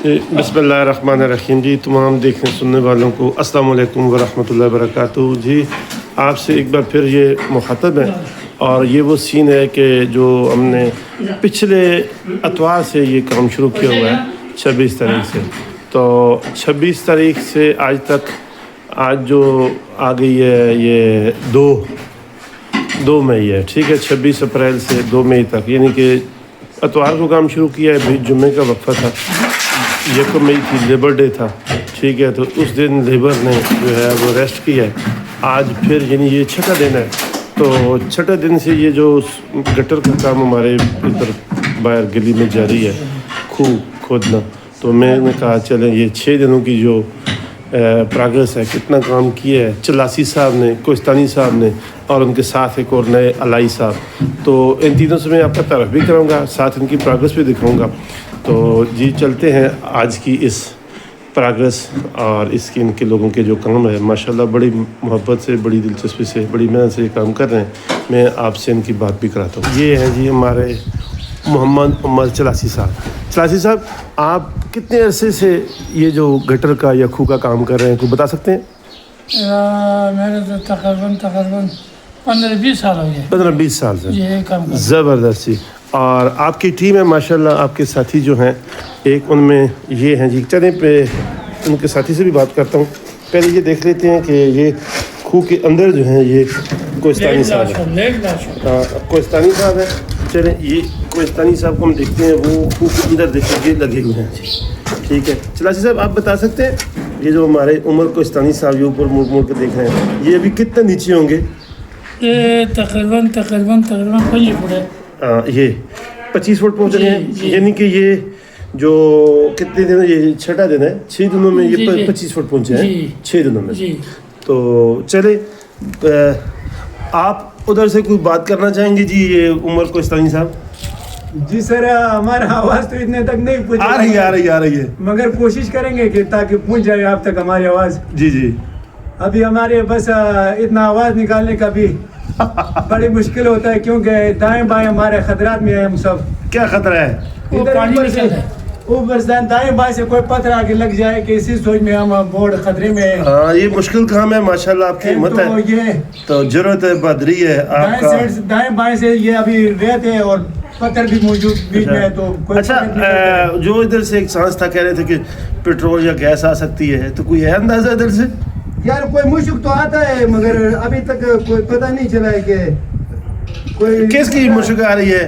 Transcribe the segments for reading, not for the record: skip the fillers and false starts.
बिस्मिल्लाहिर्रहमानिर्रहीम जी। तमाम देखने सुनने वालों को अस्सलाम वालेकुम वरहमतुल्लाहि वबरकातुहू जी। आपसे एक बार फिर ये मुखातब है और ये वो सीन है कि जो हमने पिछले अतवार से ये काम शुरू किया हुआ है 26 तारीख से। तो 26 तारीख से आज तक आज जो आ गई है ये दो मई है, ठीक है। 26 अप्रैल से 2 मई तक, यानी कि अतवार को काम शुरू किया है, बीच जुम्मे का वक्फा था, 1 मई की लेबर डे था, ठीक है। तो उस दिन लेबर ने जो है वो रेस्ट किया है। आज फिर यानी ये छठा दिन है। तो छठे दिन से ये जो गटर का काम हमारे इधर बाहर गली में जारी है, खूह खोदना। तो मैंने कहा चलें ये 6 दिनों की जो प्रोग्रेस है, कितना काम किया है चलासी साहब ने, कोस्तानी साहब ने और उनके साथ एक और नए अलाई साहब। तो इन तीनों से मैं आपका तारफ़ भी कराऊंगा, साथ इनकी प्रोग्रेस भी दिखाऊंगा। तो जी चलते हैं आज की इस प्रोग्रेस और इसके इनके लोगों के जो काम है, माशाल्लाह बड़ी मोहब्बत से, बड़ी दिलचस्पी से, बड़ी मेहनत से ये काम कर रहे हैं। मैं आपसे इनकी बात भी कराता हूँ। ये हैं जी हमारे मोहम्मद उमर चलासी साहब। चलासी साहब, आप कितने अरसे से ये जो गटर का या खूह का काम कर रहे हैं, कुछ बता सकते हैं? मेरे तो तकरीबन 15-20 साल हो गए। 15-20 साल से ये काम कर। ज़बरदस्त जी। और आपकी टीम है माशाल्लाह, आपके साथी जो हैं, एक उनमें ये हैं जी। चलें पे उनके साथी से भी बात करता हूँ। पहले ये देख लेते हैं कि ये खूह के अंदर जो हैं ये कोस्तानी साहब है। कोस्तानी साहब है। चलें ये कोस्तानी साहब को हम देखते हैं, वो खूह के अंदर देखिए लगे हुए हैं जी, ठीक है। चलासी साहब, आप बता सकते हैं ये जो हमारे उमर कोस्तानी साहब ये ऊपर मुड़ मुड़ के देख रहे हैं, ये अभी कितने नीचे होंगे? ये तकरीबन 5 फुट है। ये 25 फुट पहुँच रहे हैं, यानी कि ये जो कितने दिन, ये छठा दिन है, 6 दिनों में ये 25 फुट पहुँचे हैं 6 दिनों में। तो चले आप उधर से कोई बात करना चाहेंगे जी, ये उमर कोस्तानी साहब? जी सर, हमारा आवाज़ तो इतने तक नहीं पहुँच आ रही है, मगर कोशिश करेंगे कि ताकि पहुँच जाए आप तक हमारी आवाज़। जी। अभी हमारे बस इतना आवाज़ निकालने का भी बड़ी मुश्किल होता है, क्योंकि दाएं बाएं हमारे खतरात में है हम सब। क्या खतरा है? ऊपर से दाएं बाएं से कोई पत्थर आके लग जाए कि इसी सोच में हम बहुत खतरे में है। हाँ, ये मुश्किल काम है, माशाल्लाह आपकी हिम्मत है, ये तो जरूरत है, बदरी है आपका। दाएं बाएं से ये अभी रेत है और पत्थर भी मौजूद बीच में है। तो अच्छा, जो इधर से एक सांस था, कह रहे थे कि पेट्रोल या गैस आ सकती है, तो कोई है अंदाजा इधर से? यार कोई मुश्क तो आता है, मगर अभी तक कोई पता नहीं चला है कि कोई किसकी मुश्क आ रही है,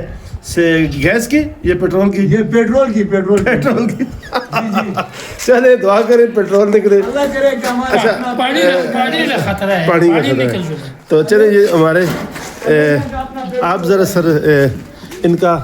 से गैस की या पेट्रोल की? ये पेट्रोल की चले दुआ करें पेट्रोल निकले। अल्लाह करे कि हमारा अच्छा, पानी का खतरा है, पानी का खतरा है। तो चले ये हमारे आप ज़रा सर इनका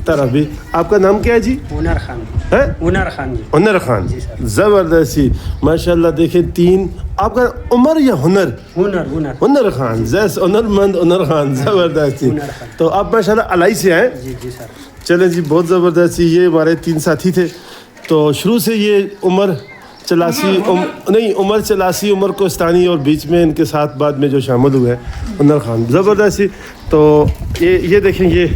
तरफ भी। आपका नाम क्या है जी? हुनर खान है? हुनर खान जी। हुनर खान, ज़बरदस्त जी, माशाल्लाह। देखे 3, आपका उमर या हुनर? हुनर खान, जैस हुनरमंद हुनर खान, ज़बरदस्त जी। तो आप माशाल्लाह अलाई से आए? जी सर। चलें जी, बहुत ज़बरदस्त जी। ये हमारे 3 साथी थे। तो शुरू से ये उमर चलासी उमर चलासी, उमर कोस्तानी, और बीच में इनके साथ बाद में जो शामिल हुए हुनर खान, ज़बरदस्त जी। तो ये देखें, ये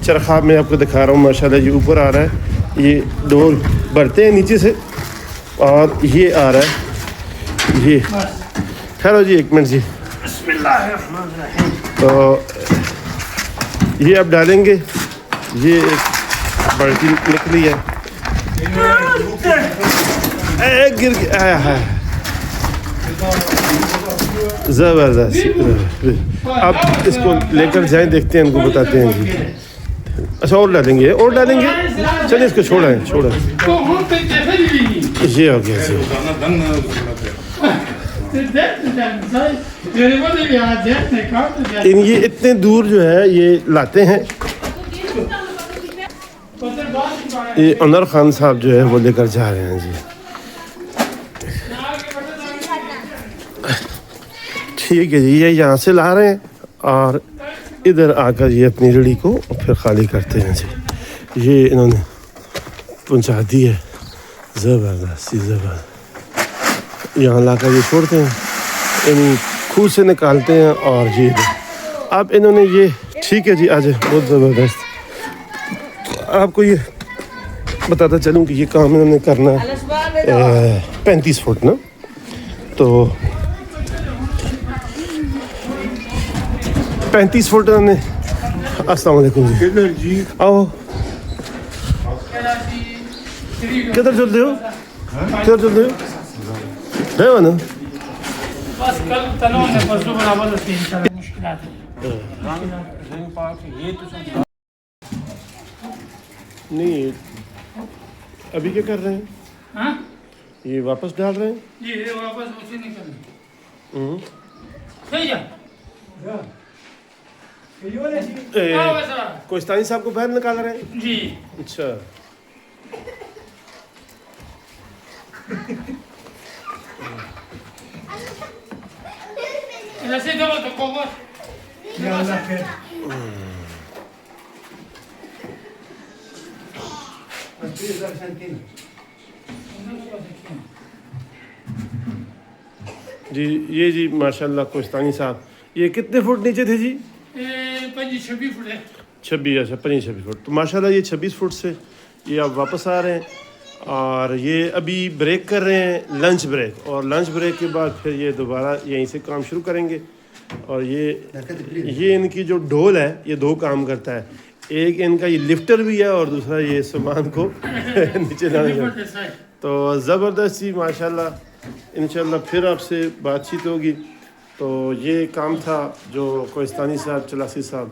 चरखा मैं आपको दिखा रहा हूँ, माशाल्लाह ये ऊपर आ रहा है, ये डोर भरते हैं नीचे से और ये आ रहा है, ये ठहरो जी 1 मिनट जी। तो ये आप डालेंगे, ये एक बाल्टी निकली है, गिर गया है, ज़बरदस्त। आप इसको लेकर जाएं, देखते हैं, इनको बताते हैं जी। अच्छा, और डालेंगे? चलिए इसको छोड़ें। ये हो गया जी। ये इतने दूर जो है ये लाते हैं, ये उमर खान साहब जो है वो लेकर जा रहे हैं जी। ठीक है जी, ये यहाँ से ला रहे हैं और इधर आकर ये अपनी रेड़ी को फिर खाली करते हैं जी। ये इन्होंने पहुँचा दी है, ज़बरदस्त। यहाँ लाकर ये छोड़ते हैं, इन खूह से निकालते हैं और ये अब इन्होंने ये, ठीक है जी, आज बहुत ज़बरदस्त। आपको ये بتاتا چلوں کہ یہ کام انہوں نے کرنا ہے 35 فٹ نا. تو 35 فٹ انہوں نے. السلام علیکم جی. آؤ. کدھر چلتے ہو؟ کدھر چلتے ہو؟ گئے ہو نا؟ بس کل تنوں نے پرسوں برابر ہوتی ہے انشاءاللہ. مشکلات ہے. نہیں ابھی کیا کر رہے ہیں؟ ہاں یہ واپس ڈال رہے ہیں؟ جی یہ واپس اسی نکلنا. صحیح ہے. کوہستانی صاحب کو باہر نکال رہے ہیں؟ جی اچھا. ایسے دو تو کوبر یا اللہ خیر. جی یہ جی ماشاءاللہ کوہستانی صاحب یہ کتنے فٹ نیچے تھے جی؟ 26 فٹ ہے. 26 اچھا 26 فٹ. تو ماشاءاللہ یہ 26 فٹ سے یہ اب واپس آ رہے ہیں اور یہ ابھی بریک کر رہے ہیں لنچ بریک. اور لنچ بریک کے بعد پھر یہ دوبارہ یہیں سے کام شروع کریں گے. اور یہ ان کی جو ڈول ہے یہ دو کام کرتا ہے. ایک ان کا یہ لفٹر بھی ہے اور دوسرا یہ سامان کو نیچے لانے کا. تو زبردست جی ماشاءاللہ. انشاءاللہ پھر آپ سے بات چیت ہوگی. تو یہ کام تھا جو کوہستانی صاحب چلاسی صاحب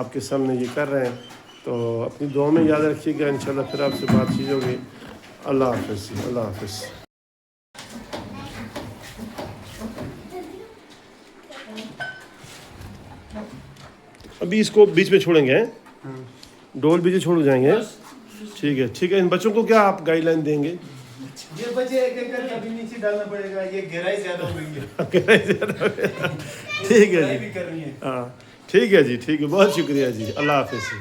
آپ کے سامنے یہ کر رہے ہیں. تو اپنی دعا میں یاد رکھیے گا. انشاءاللہ پھر آپ سے بات چیت ہوگی. اللہ حافظ. اللہ حافظ. ابھی اس کو بیچ میں چھوڑیں گے. ڈول بیچ میں چھوڑ جائیں گے. ٹھیک ہے ٹھیک ہے. ان بچوں کو کیا آپ گائیڈ لائن دیں گے؟ یہ بچے ایک ایک کر کبھی نیچے ڈالنا پڑے گا. یہ گہرائی زیادہ ہو گئی ہے. ٹھیک ہے جی. بھی کرنی ہے. ہاں ٹھیک ہے جی. ٹھیک ہے. بہت شکریہ جی. اللہ حافظ.